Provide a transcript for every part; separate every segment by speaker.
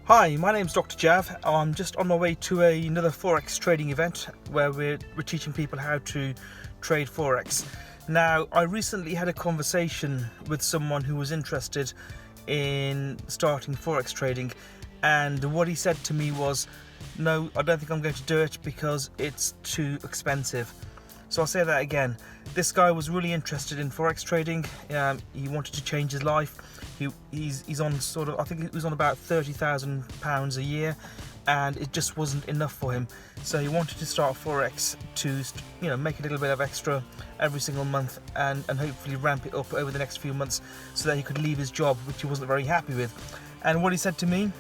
Speaker 1: Hi, my name's Dr Jav. I'm just on my way to another Forex trading event where we're teaching people how to trade Forex. Now, I recently had a conversation with someone who was interested in starting Forex trading, and what he said to me was, no, I don't think I'm going to do it because it's too expensive. So I'll say that again. This guy was really interested in Forex trading. He wanted to change his life. He's on I think he was on about £30,000 a year, and it just wasn't enough for him. So he wanted to start Forex to make a little bit of extra every single month and hopefully ramp it up over the next few months so that he could leave his job, which he wasn't very happy with. And what he said to me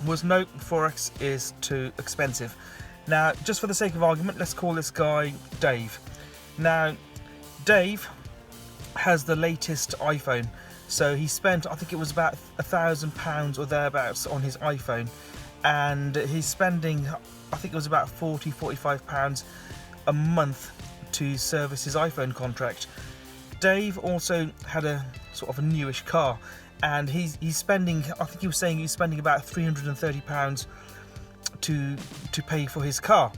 Speaker 1: was, no, Forex is too expensive. Now, just for the sake of argument, let's call this guy Dave. Now, Dave has the latest iPhone. So he spent, I think it was about £1,000 or thereabouts on his iPhone. And he's spending, I think it was about £45 a month to service his iPhone contract. Dave also had a sort of a newish car. And he's spending, I think he was saying he's spending about £330 to pay for his car.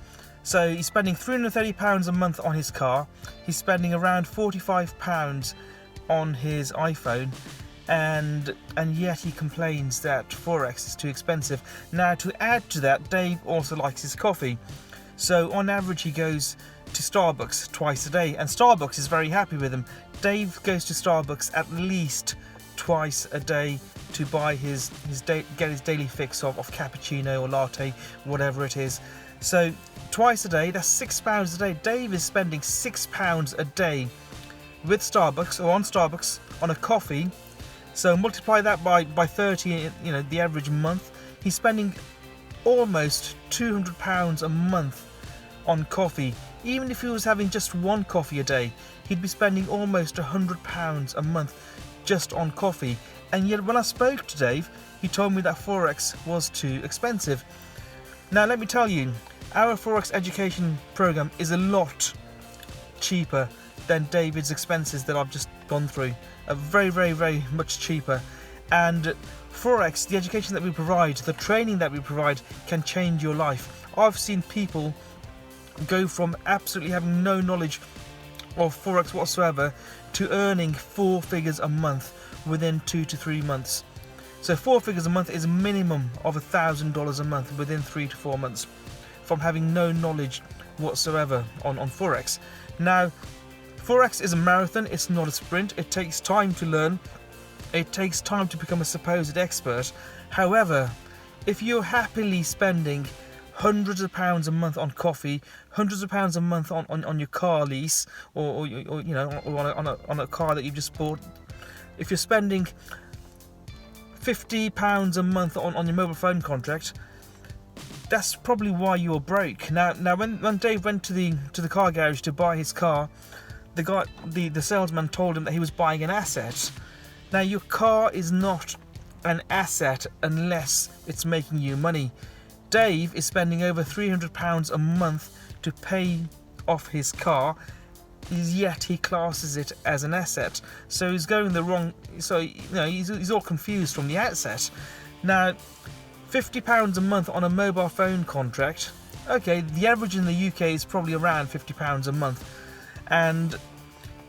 Speaker 1: So he's spending £330 a month on his car. He's spending around £45 on his iPhone, and yet he complains that Forex is too expensive. Now, to add to that, Dave also likes his coffee. So on average he goes to Starbucks twice a day, and Starbucks is very happy with him. Dave goes to Starbucks at least twice a day to buy get his daily fix of cappuccino or latte, whatever it is. So twice a day, that's £6 a day. Dave is spending £6 a day with Starbucks, or on Starbucks, on a coffee. So multiply that by 30, the average month. He's spending almost £200 a month on coffee. Even if he was having just one coffee a day, he'd be spending almost £100 a month just on coffee. And yet when I spoke to Dave, he told me that Forex was too expensive. Now let me tell you, our Forex education program is a lot cheaper than David's expenses that I've just gone through. Very, very, very much cheaper. And Forex, the education that we provide, the training that we provide, can change your life. I've seen people go from absolutely having no knowledge of Forex whatsoever to earning 4 figures a month within 2 to 3 months. So 4 figures a month is a minimum of $1,000 a month within 3 to 4 months from having no knowledge whatsoever on Forex. Now, Forex is a marathon, it's not a sprint. It takes time to learn. It takes time to become a supposed expert. However, if you're happily spending hundreds of pounds a month on coffee, hundreds of pounds a month on your car lease, or on a car that you've just bought, if you're spending £50 a month on your mobile phone contract, that's probably why you're broke. Now when Dave went to the car garage to buy his car, the salesman told him that he was buying an asset. Now, your car is not an asset unless it's making you money. Dave is spending over £300 a month to pay off his car, yet he classes it as an asset. So he's going the wrong. So he's all confused from the outset. Now, £50 a month on a mobile phone contract. Okay, the average in the UK is probably around £50 a month. And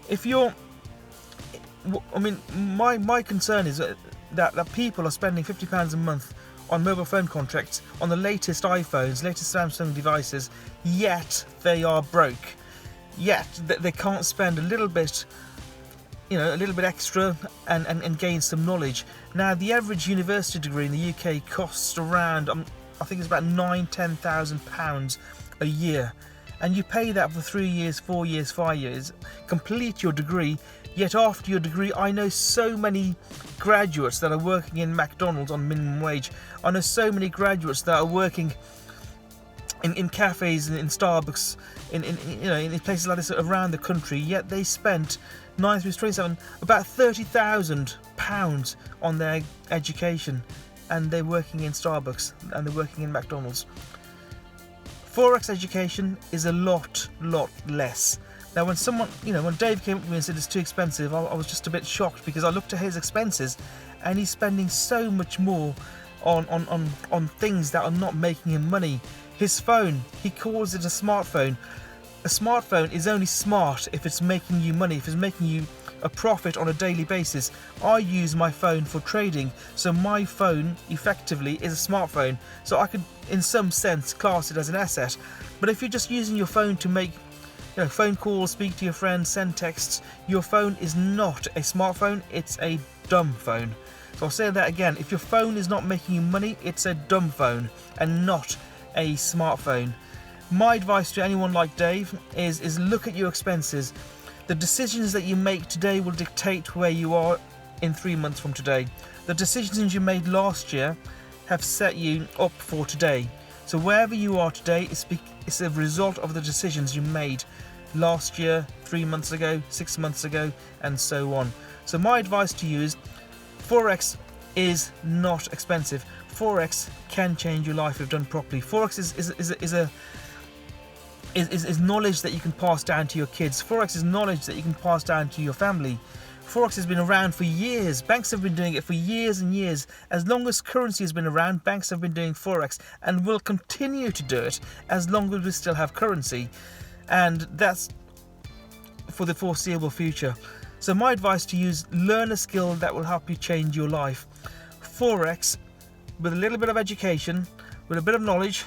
Speaker 1: if you're, my concern is that people are spending £50 a month on mobile phone contracts on the latest iPhones, latest Samsung devices, yet they are broke. Yet they can't spend a little bit extra and gain some knowledge. Now, the average university degree in the UK costs around, I think it's about £9,000-10,000 a year. And you pay that for 3 years, 4 years, 5 years, complete your degree. Yet after your degree, I know so many graduates that are working in McDonald's on minimum wage. I know so many graduates that are working in cafes, in Starbucks, in places like this around the country. Yet they spent 9 through 27 about £30,000 on their education, and they're working in Starbucks and they're working in McDonald's. Forex education is a lot less. Now, when Dave came up to me and said it's too expensive, I was just a bit shocked, because I looked at his expenses and he's spending so much more on things that are not making him money. His phone, he calls it a smartphone. A smartphone is only smart if it's making you money, if it's making you a profit on a daily basis. I use my phone for trading, so my phone effectively is a smartphone, so I could in some sense class it as an asset. But if you're just using your phone to make phone calls, speak to your friends, send texts, your phone is not a smartphone, it's a dumb phone. So I'll say that again, if your phone is not making you money, it's a dumb phone and not a smartphone. My advice to anyone like Dave is look at your expenses. The decisions that you make today will dictate where you are in 3 months from today. The decisions you made last year have set you up for today. So wherever you are today is a result of the decisions you made last year, 3 months ago, 6 months ago, and so on. So my advice to you is Forex is not expensive. Forex can change your life if done properly. Forex is knowledge that you can pass down to your kids. Forex is knowledge that you can pass down to your family. Forex has been around for years. Banks have been doing it for years and years. As long as currency has been around, banks have been doing Forex and will continue to do it as long as we still have currency. And that's for the foreseeable future. So my advice to you is learn a skill that will help you change your life. Forex, with a little bit of education, with a bit of knowledge,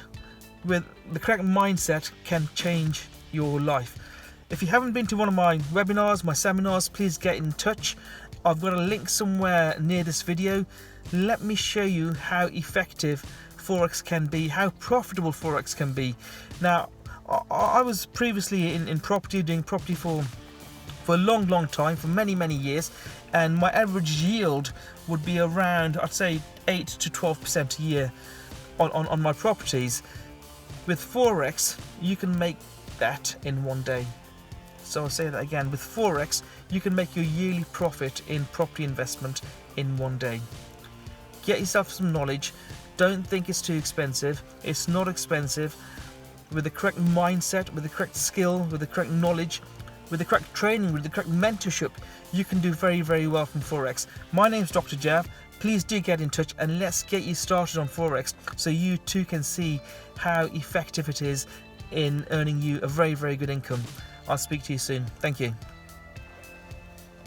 Speaker 1: with the correct mindset, can change your life. If you haven't been to one of my webinars, my seminars, please get in touch. I've got a link somewhere near this video. Let me show you how effective Forex can be, how profitable Forex can be. Now, I was previously in property, doing property for a long time, for many years, and my average yield would be around, I'd say, 8 to 12% a year on my properties. With Forex, you can make that in one day. So I'll say that again, with Forex, you can make your yearly profit in property investment in one day. Get yourself some knowledge. Don't think it's too expensive. It's not expensive. With the correct mindset, with the correct skill, with the correct knowledge, with the correct training, with the correct mentorship, you can do very well from Forex. My name's Dr Jav. Please do get in touch and let's get you started on Forex so you too can see how effective it is in earning you a very good income. I'll speak to you soon. Thank you.